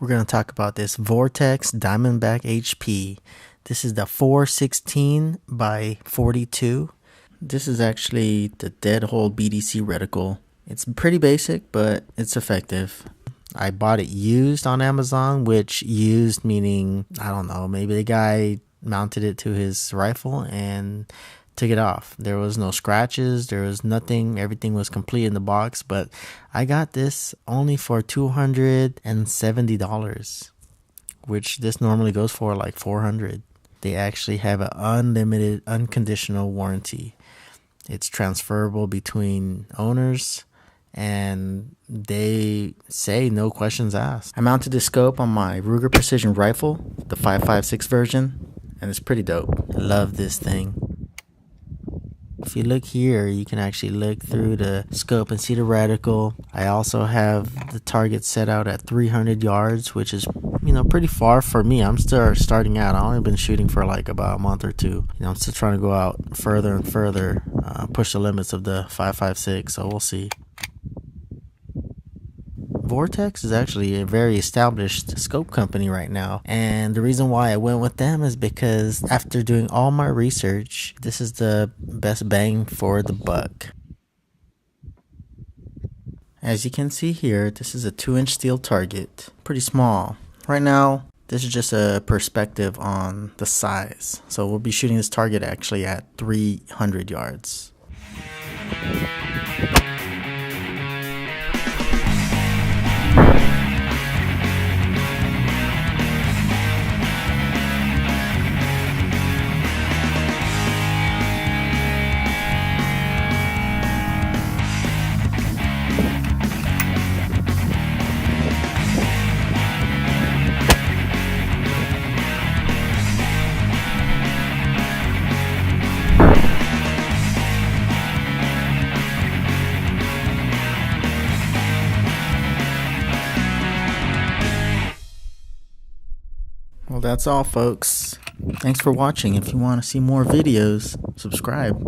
We're going to talk about this Vortex Diamondback HP. This is the 416 by 42. This is actually the dead hole BDC reticle. It's pretty basic, but it's effective. I bought it used on Amazon, which used meaning, I don't know, maybe the guy mounted it to his rifle and took it off. There was no scratches, there was nothing, everything was complete in the box, but I got this only for $270, which this normally goes for like $400. They actually have an unlimited, unconditional warranty. It's transferable between owners, and they say no questions asked. I mounted the scope on my Ruger Precision rifle, the 5.56 version, and it's pretty dope. I love this thing. If you look here, you can actually look through the scope and see the reticle. I also have the target set out at 300 yards, which is, pretty far for me. I'm still starting out. I've only been shooting for like about a month or two. I'm still trying to go out further and further, push the limits of the 5.56, so we'll see. Vortex is actually a very established scope company right now, and the reason why I went with them is because after doing all my research, this is the best bang for the buck. As you can see here, this is a 2-inch steel target, pretty small. Right now, this is just a perspective on the size, so we'll be shooting this target actually at 300 yards. Well, that's all, folks. Thanks for watching. If you want to see more videos, subscribe.